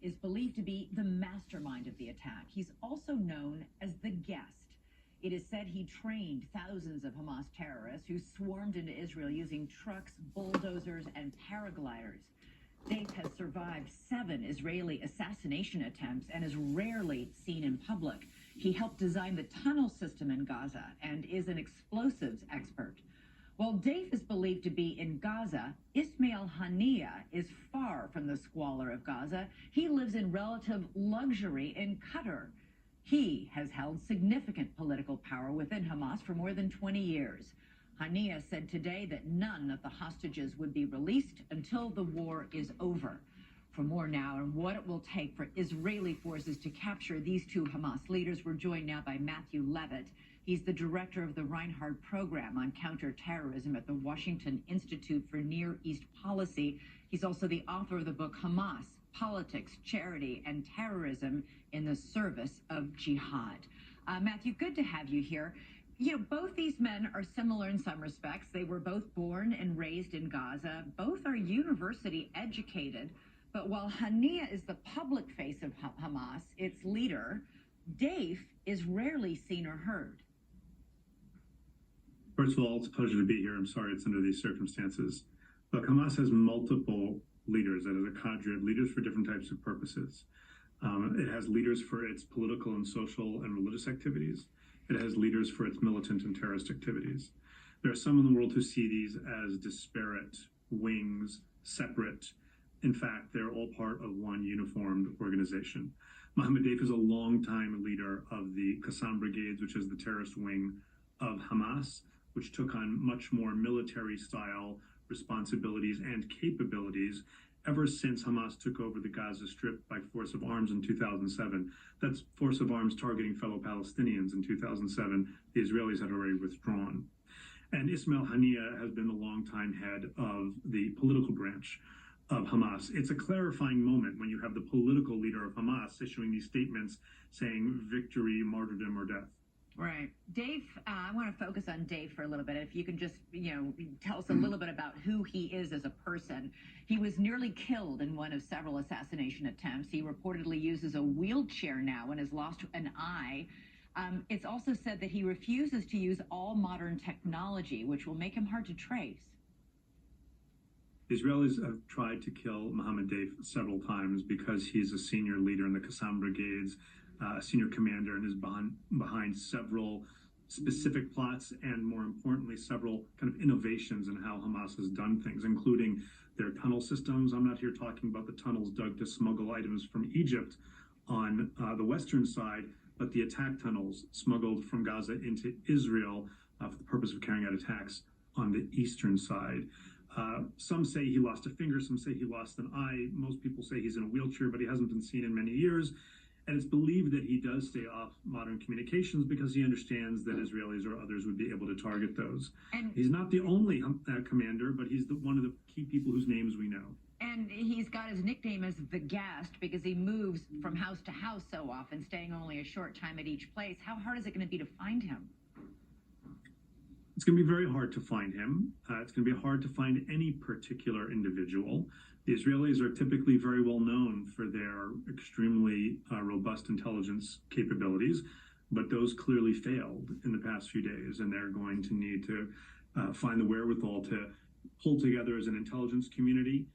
is believed to be the mastermind of the attack. He's also known as the Guest. It is said he trained thousands of Hamas terrorists who swarmed into Israel using trucks, bulldozers, and paragliders. Deif has survived 7 Israeli assassination attempts and is rarely seen in public. He helped design the tunnel system in Gaza and is an explosives expert. While Deif is believed to be in Gaza, Ismail Haniyeh is far from the squalor of Gaza. He lives in relative luxury in Qatar. He has held significant political power within Hamas for more than 20 years. Haniyeh said today that none of the hostages would be released until the war is over. For more now on what it will take for Israeli forces to capture these 2 Hamas leaders, we're joined now by Matthew Levitt. He's the director of the Reinhard Program on Counterterrorism at the Washington Institute for Near East Policy. He's also the author of the book Hamas, Politics, Charity, and Terrorism in the Service of Jihad. Matthew, good to have you here. You know, both these men are similar in some respects. They were both born and raised in Gaza. Both are university educated. But while Haniyeh is the public face of Hamas, its leader, Deif is rarely seen or heard. First of all, it's a pleasure to be here. I'm sorry it's under these circumstances. Look, Hamas has multiple leaders. That is a cadre of leaders for different types of purposes. It has leaders for its political and social and religious activities. It has leaders for its militant and terrorist activities. There are some in the world who see these as disparate wings, separate. In fact, they're all part of one uniformed organization. Mohammed Deif is a longtime leader of the Qassam Brigades, which is the terrorist wing of Hamas, which took on much more military-style responsibilities and capabilities ever since Hamas took over the Gaza Strip by force of arms in 2007. That's force of arms targeting fellow Palestinians in 2007. The Israelis had already withdrawn. And Ismail Haniyeh has been the longtime head of the political branch of Hamas. It's a clarifying moment when you have the political leader of Hamas issuing these statements saying victory, martyrdom, or death. Right. Deif, I want to focus on Deif for a little bit. If you can just, tell us a little bit about who he is as a person. He was nearly killed in one of several assassination attempts. He reportedly uses a wheelchair now and has lost an eye. It's also said that he refuses to use all modern technology, which will make him hard to trace. The Israelis have tried to kill Mohammed Deif several times because he's a senior leader in the Qassam Brigades, a senior commander, and is behind several specific plots and, more importantly, several kind of innovations in how Hamas has done things, including their tunnel systems. I'm not here talking about the tunnels dug to smuggle items from Egypt on the western side, but the attack tunnels smuggled from Gaza into Israel for the purpose of carrying out attacks on the eastern side. Some say he lost a finger, some say he lost an eye. Most people say he's in a wheelchair, but he hasn't been seen in many years. And it's believed that he does stay off modern communications because he understands that Israelis or others would be able to target those. And he's not the only commander, but he's one of the key people whose names we know. And he's got his nickname as the Guest because he moves from house to house so often, staying only a short time at each place. How hard is it going to be to find him? It's going to be very hard to find him. It's going to be hard to find any particular individual. The Israelis are typically very well known for their extremely robust intelligence capabilities, but those clearly failed in the past few days, and they're going to need to find the wherewithal to pull together as an intelligence community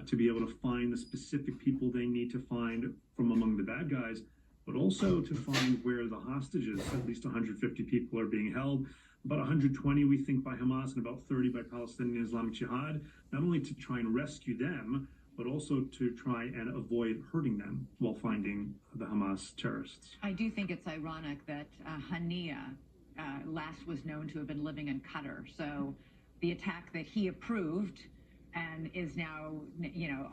to be able to find the specific people they need to find from among the bad guys, but also to find where the hostages, at least 150 people, are being held. About 120, we think, by Hamas, and about 30 by Palestinian Islamic Jihad, not only to try and rescue them, but also to try and avoid hurting them while finding the Hamas terrorists. I do think it's ironic that Haniyeh last was known to have been living in Qatar. So the attack that he approved and is now,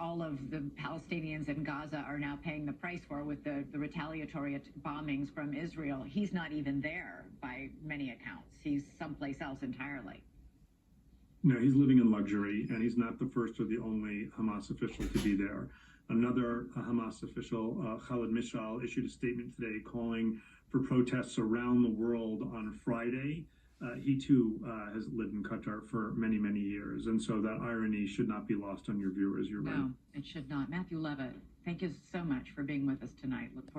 all of the Palestinians in Gaza are now paying the price for with the retaliatory bombings from Israel. He's not even there by many accounts. He's someplace else entirely. No, he's living in luxury, and he's not the first or the only Hamas official to be there. Another Hamas official, Khalid Mishal, issued a statement today calling for protests around the world on Friday. He too has lived in Qatar for many, many years, and so that irony should not be lost on your viewers. You're right. No, it should not. Matthew Levitt, Thank you so much for being with us tonight. Look forward